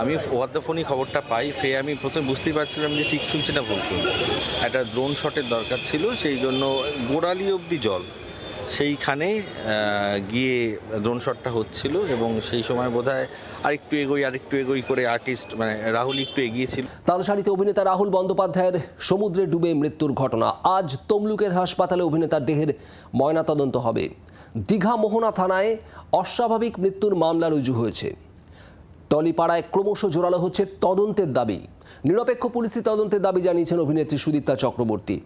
আমি over the ফোনই খবরটা পাই, পেয়ে আমি প্রথমে বুঝতেই পারছিলাম যে ঠিক শুনছি না ভুল শুনছি। একটা ড্রোন শটের দরকার ছিল, সেই জন্য গোড়ালি অবধি জল, সেইখানে গিয়ে ড্রোন শটটা হচ্ছিল এবং সেই সময় বোধহয় আরেকটু এগোই করে আর্টিস্ট মানে রাহুল একটু এগিয়েছিল। তালসারীতে অভিনেতা রাহুল বন্দ্যোপাধ্যায়ের সমুদ্রে ডুবে মৃত্যুর ঘটনা। আজ তমলুকের হাসপাতালে অভিনেতার দেহের ময়নাতদন্ত হবে। দীঘা মোহনা থানায় অস্বাভাবিক মৃত্যুর মামলা রুজু হয়েছে। টলিপাড়ায় ক্রমশ জোরালো হচ্ছে তদন্তের দাবি। নিরপেক্ষ পুলিশি তদন্তের দাবি জানিয়েছেন অভিনেত্রী সুদীপ্তা চক্রবর্তী।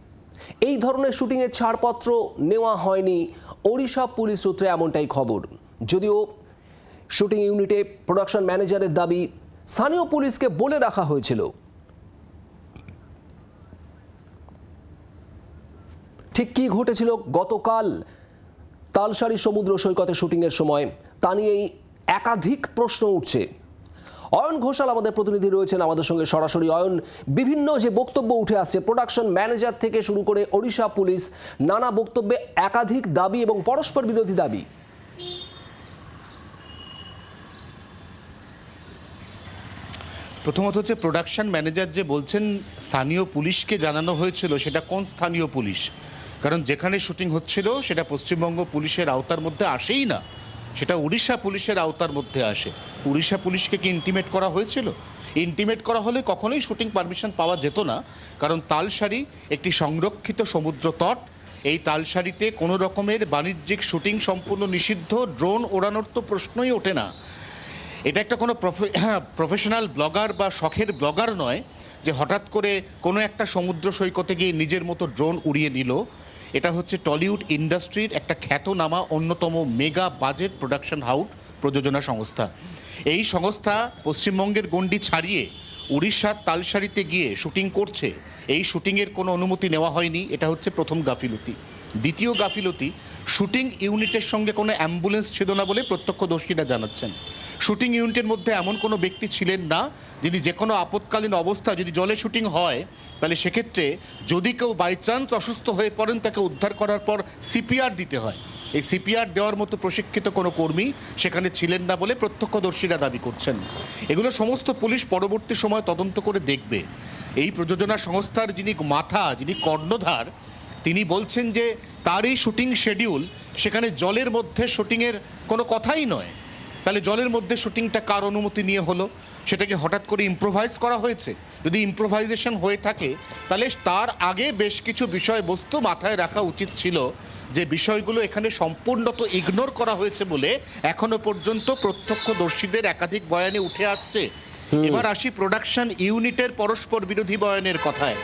এই ধরনের শুটিংয়ের ছাড়পত্র নেওয়া হয়নি ওড়িশা পুলিশ সূত্রে, এমনটাই খবর। যদিও শুটিং ইউনিটে প্রোডাকশন ম্যানেজারের দাবি স্থানীয় পুলিশকে বলে রাখা হয়েছিল। ঠিক কী ঘটেছিল গতকাল তালসারী সমুদ্র সৈকতে শুটিংয়ের সময়, তা নিয়েই একাধিক প্রশ্ন উঠছে। অয়ন ঘোষাল আমাদের প্রতিনিধি রয়েছেন আমাদের সঙ্গে সরাসরি। অয়ন, বিভিন্ন যে বক্তব্য উঠে আসছে প্রোডাকশন ম্যানেজার থেকে শুরু করে ওড়িশা পুলিশ, নানা বক্তব্যে একাধিক দাবি এবং পরস্পর বিরোধী দাবি। প্রথমত হচ্ছে প্রোডাকশন ম্যানেজার যে বলছেন স্থানীয় পুলিশকে জানানো হয়েছিল, সেটা কোন স্থানীয় পুলিশ? কারণ যেখানে শুটিং হচ্ছিল সেটা পশ্চিমবঙ্গ পুলিশের আওতার মধ্যে আসেই না, সেটা উড়িষ্যা পুলিশের আওতার মধ্যে আসে। উড়িষ্যা পুলিশকে কি ইন্টিমেট করা হয়েছিল? ইন্টিমেট করা হলে কখনোই শুটিং পারমিশন পাওয়া যেত না, কারণ তালসারী একটি সংরক্ষিত সমুদ্র তট। এই তালসারীতে কোনো রকমের বাণিজ্যিক শুটিং সম্পূর্ণ নিষিদ্ধ। ড্রোন ওড়ানোর তো প্রশ্নই ওঠে না। এটা একটা কোনো প্রফেশনাল ব্লগার বা শখের ব্লগার নয় যে হঠাৎ করে কোনো একটা সমুদ্র সৈকতে গিয়ে নিজের মতো ড্রোন উড়িয়ে নিল। এটা হচ্ছে টলিউড ইন্ডাস্ট্রির একটা খ্যাতনামা অন্যতম মেগা বাজেট প্রোডাকশন হাউস প্রযোজনা সংস্থা। এই সংস্থা পশ্চিমবঙ্গের গণ্ডি ছাড়িয়ে উড়িষ্যার তালসারীতে গিয়ে শুটিং করছে, এই শুটিংয়ের কোনো অনুমতি নেওয়া হয়নি। এটা হচ্ছে প্রথম গাফিলতি। দ্বিতীয় গাফিলতি, শুটিং ইউনিটের সঙ্গে কোনো অ্যাম্বুলেন্স ছিল না বলে প্রত্যক্ষদর্শীরা জানাচ্ছেন। শুটিং ইউনিটের মধ্যে এমন কোনো ব্যক্তি ছিলেন না যিনি যে কোনো আপৎকালীন অবস্থা, যদি জলে শুটিং হয় তাহলে সেক্ষেত্রে যদি কেউ বাই চান্স অসুস্থ হয়ে পড়েন তাকে উদ্ধার করার পর সিপিআর দিতে হয়। এই সিপিআর দেওয়ার মতো প্রশিক্ষিত কোনো কর্মী সেখানে ছিলেন না বলে প্রত্যক্ষদর্শীরা দাবি করছেন। এগুলো সমস্ত পুলিশ পরবর্তী সময় তদন্ত করে দেখবে। এই প্রযোজনা সংস্থার যিনি মাথা, যিনি কর্ণধার, তিনি বলছেন যে তার এই শুটিং শেডিউল, সেখানে জলের মধ্যে শুটিংয়ের কোনো কথাই নয়। তাহলে জলের মধ্যে শুটিংটা কার অনুমতি নিয়ে হলো? সেটাকে হঠাৎ করে ইম্প্রোভাইজ করা হয়েছে? যদি ইম্প্রোভাইজেশন হয়ে থাকে তাহলে তার আগে বেশ কিছু বিষয়বস্তু মাথায় রাখা উচিত ছিল, যে বিষয়গুলো এখানে সম্পূর্ণত ইগনোর করা হয়েছে বলে এখনো পর্যন্ত প্রত্যক্ষদর্শীদের একাধিক বয়ানে উঠে আসছে। এবার আসি প্রোডাকশন ইউনিটের পরস্পর বিরোধী বয়ানের কথায়।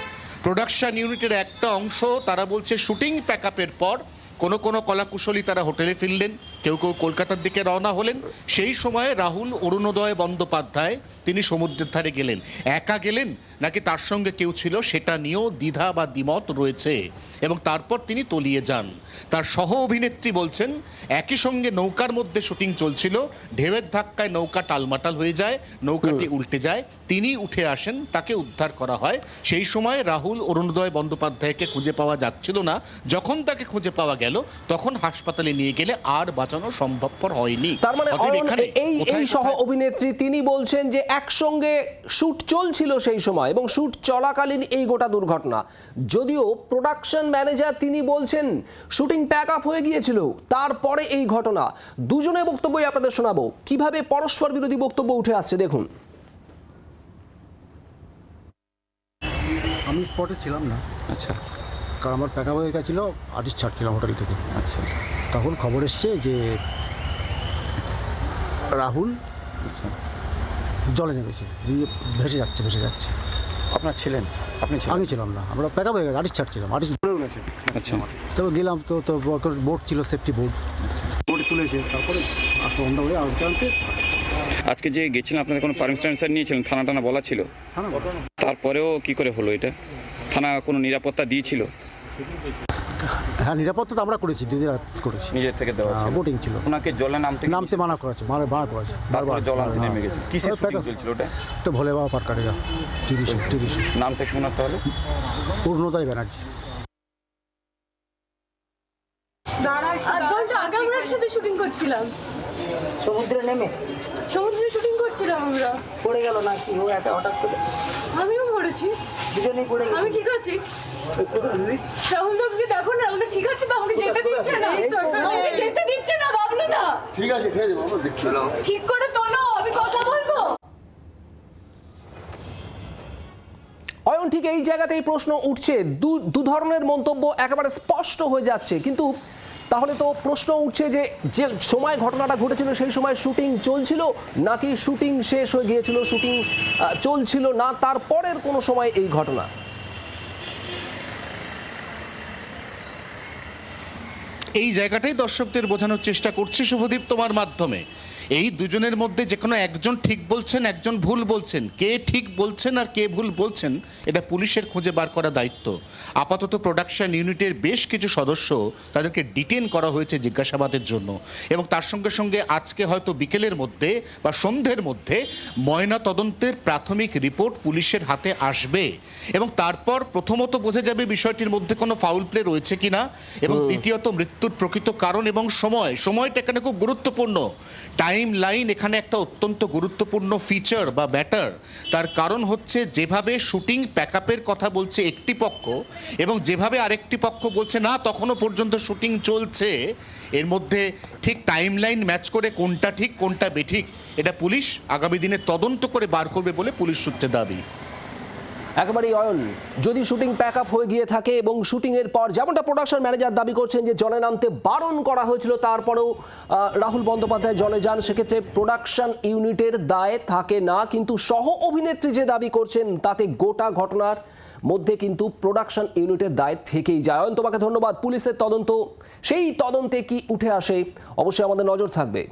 প্রোডাকশন ইউনিটের একটা অংশ তারা বলছে শুটিং প্যাক আপের পর কোনো কোনো কলাকুশলী তারা হোটেলে ফিরলেন, কেউ কেউ কলকাতার দিকে রওনা হলেন। সেই সময়ে রাহুল অরুণোদয় বন্দ্যোপাধ্যায় তিনি সমুদ্রের ধারে গেলেন। একা গেলেন নাকি তার সঙ্গে কেউ ছিল সেটা নিয়েও দ্বিধা বা দ্বিমত রয়েছে, এবং তারপর তিনি তলিয়ে যান। তার সহ অভিনেত্রী বলছেন একই সঙ্গে নৌকার মধ্যে শুটিং চলছিল, ঢেউয়ের ধাক্কায় নৌকা টালমাটাল হয়ে যায়, নৌকাটি উল্টে যায়, তিনি উঠে আসেন, তাকে উদ্ধার করা হয়। সেই সময় রাহুল অরুণোদয় বন্দ্যোপাধ্যায়কে খুঁজে পাওয়া যাচ্ছিল না। যখন তাকে খুঁজে পাওয়া গেল তখন হাসপাতালে নিয়ে গেলে আর বাঁচানো সম্ভবপর হয়নি। তার মানে এই সহ অভিনেত্রী তিনি বলছেন যে একসঙ্গে শুট চলছিল সেই সময় এবং শুট চলাকালীন এই গোটা দুর্ঘটনা। যদিও প্রোডাকশন ম্যানেজার তিনি বলছেন শুটিং প্যাক আপ হয়ে গিয়েছিল, তারপরে এই ঘটনা। দুজনের বক্তব্যই আপনাদের শোনাবো। কিভাবে পরস্পর বিরোধী বক্তব্য উঠে আসছে দেখুন। আমি স্পটে ছিলাম না। আচ্ছা, কারণ আমার প্যাক আপ হয়ে গেছিলো, আর্টিস্ট ছাড়ছিলাম হোটেল থেকে। আচ্ছা, তখন খবর এসছে যে রাহুল জলে নেমেছে, ভেসে যাচ্ছে। আপনার ছিলেন? আপনি ছিলেন? আমি ছিলাম না, আমরা প্যাক আপ হয়ে গেছে, আর্টিস্ট ছাড়ছিলাম, আর্টিস্ট পড়ে গেছে। আচ্ছা, তবে গেলাম তো বোট ছিল, সেফটি বোট, বোটে তুলেছে। তারপরে সন্ধ্যা হয়ে আনতে আজকে যে গেছিলেন আপনাদের কোনো পারমিশন নিয়েছিলেন? থানা বলা ছিল? তারপরেও কি করে হলো এটা? থানা কোনো নিরাপত্তা দিয়েছিল? হ্যাঁ, নিরাপত্তা তো আমরা করেছি, নিজেরা করেছি, নিজের থেকে দেওয়া ছিল? বোটিং ছিল। ওনাকে জলে নামতে মানা করেছে, মানা করেছে বারবার। জল আনতে নেমে গেছে। কিসের শুটিং চলছিল ওটা? তো ভোলে বাবা পার কাটে টিভি শো। নামটা কি ওনার তাহলে? অরুণোদয় ব্যানার্জি। আধ ঘন্টা আগে আমরা একসাথে শুটিং করছি। করছিলাম, সমুদ্রে নেমে সমুদ্রে শুটিং করছিলাম আমরা। পড়ে গেল না কি ও একটা হঠাৎ করে? আমিও পড়েছি। দুজনেই পড়ে আমি গেছি। ঠিক আছি। রাহুল দাকে দেখো না, রাহুল ঠিক আছে তো? আমাকে যেতে দিচ্ছে না, আমাকে যেতে দিচ্ছে না বাবলু দা। ঠিক আছে বাবা, দেখছি। ঠিক করে তোলো, আমি কথা বলবো। অয়ন, ঠিক এই জায়গাতেই প্রশ্ন উঠছে, দু ধরনের মন্তব্য একেবারে স্পষ্ট হয়ে যাচ্ছে, কিন্তু তাহলে তো প্রশ্ন উঠছে যে যে সময় ঘটনাটা ঘটেছিল সেই সময় শুটিং চলছিল নাকি শুটিং শেষ হয়ে গিয়েছিল, শুটিং চলছিল না, তারপরের কোনো সময় এই ঘটনা? এই জায়গাটাই দর্শকদের বোঝানোর চেষ্টা করছি শুভদীপ তোমার মাধ্যমে। এই দুজনের মধ্যে যে কোনো একজন ঠিক বলছেন, একজন ভুল বলছেন। কে ঠিক বলছেন আর কে ভুল বলছেন এটা পুলিশের খুঁজে বার করা দায়িত্ব। আপাতত প্রোডাকশন ইউনিটের বেশ কিছু সদস্য তাদেরকে ডিটেন করা হয়েছে জিজ্ঞাসাবাদের জন্য, এবং তার সঙ্গে সঙ্গে আজকে হয়তো বিকেলের মধ্যে বা সন্ধ্যের মধ্যে ময়না তদন্তের প্রাথমিক রিপোর্ট পুলিশের হাতে আসবে, এবং তারপর প্রথমত বোঝা যাবে বিষয়টির মধ্যে কোনো ফাউল প্লে রয়েছে কিনা, এবং দ্বিতীয়ত মৃত্যুর প্রকৃত কারণ এবং সময়টা এখানে খুব গুরুত্বপূর্ণ। টাইম লাইন এখানে একটা অত্যন্ত গুরুত্বপূর্ণ ফিচার বা ব্যাটার। তার কারণ হচ্ছে যেভাবে শুটিং প্যাকআপের কথা বলছে একটি পক্ষ এবং যেভাবে আরেকটি পক্ষ বলছে না তখনও পর্যন্ত শুটিং চলছে, এর মধ্যে ঠিক টাইম লাইন ম্যাচ করে কোনটা ঠিক কোনটা বেঠিক এটা পুলিশ আগামী দিনে তদন্ত করে বার করবে বলে পুলিশ সূত্রে দাবি। একেবারেই অয়ন, যদি শুটিং প্যাক আপ হয়ে গিয়ে থাকে এবং শুটিংয়ের পর যেমনটা প্রোডাকশন ম্যানেজার দাবি করছেন যে জলে নামতে বারণ করা হয়েছিল, তারপরেও রাহুল বন্দ্যোপাধ্যায় জলে যান, সেক্ষেত্রে প্রোডাকশন ইউনিটের দায় থাকে না, কিন্তু সহ অভিনেত্রী যে দাবি করছেন তাতে গোটা ঘটনার মধ্যে কিন্তু প্রোডাকশন ইউনিটের দায় থেকেই যায়। অয়ন, তোমাকে ধন্যবাদ। পুলিশের তদন্ত, সেই তদন্তে কি উঠে আসে অবশ্যই আমাদের নজর থাকবে।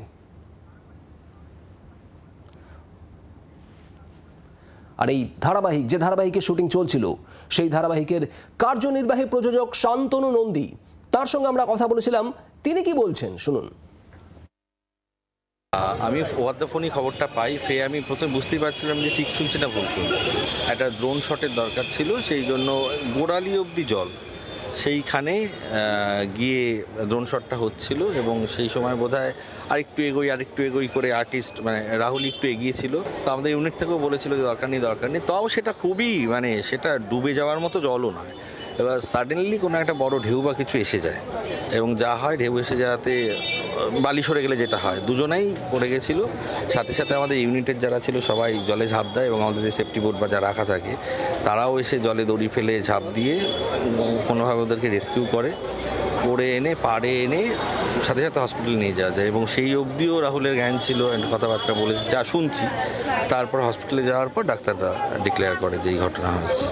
আর এই ধারাবাহিক, যে ধারাবাহিকের শুটিং চলছিল, সেই ধারাবাহিকের কার্যনির্বাহী প্রযোজক শান্তনু নন্দী, তার সঙ্গে আমরা কথা বলেছিলাম। তিনি কি বলছেন শুনুন। আমি ওভার দ্য ফোনই খবরটা পাই, পেয়ে আমি প্রথমে বুঝতেই পারছিলাম যে ঠিক শুনছি না ভুল শুনছি। একটা ড্রোন শটের দরকার ছিল, সেই জন্য গোড়ালি অবধি জল, সেইখানে গিয়ে ড্রোন শটটা হচ্ছিল, এবং সেই সময় বোধহয় আরেকটু এগোই করে আর্টিস্ট মানে রাহুল একটু এগিয়েছিল, তো আমাদের ইউনিট থেকেও বলেছিল যে দরকার নেই, তাও সেটা খুবই সেটা ডুবে যাওয়ার মতো জলও নয়। এবার সাডেনলি কোনো একটা বড় ঢেউ বা কিছু এসে যায়, এবং যা হয় ঢেউ এসে যাওয়াতে বালি সরে গেলে যেটা হয়, দুজনেই পড়ে গেছিলো। সাথে সাথে আমাদের ইউনিটের যারা ছিল সবাই জলে ঝাঁপ দেয়, এবং আমাদের যে সেফটি বোট বা যা রাখা থাকে তারাও এসে জলে দড়ি ফেলে ঝাঁপ দিয়ে কোনোভাবে ওদেরকে রেস্কিউ করে এনে পাড়ে এনে সাথে সাথে হসপিটালে নিয়ে যাওয়া যায়, এবং সেই অবধিও রাহুলের জ্ঞান ছিল, কথাবার্তা বলেছে যা শুনছি। তারপর হসপিটালে যাওয়ার পর ডাক্তাররা ডিক্লেয়ার করে যে এই ঘটনা হয়েছে।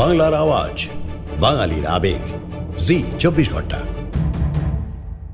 বাংলার আওয়াজ, বাঙালির আবেগ, জি 24 ঘন্টা।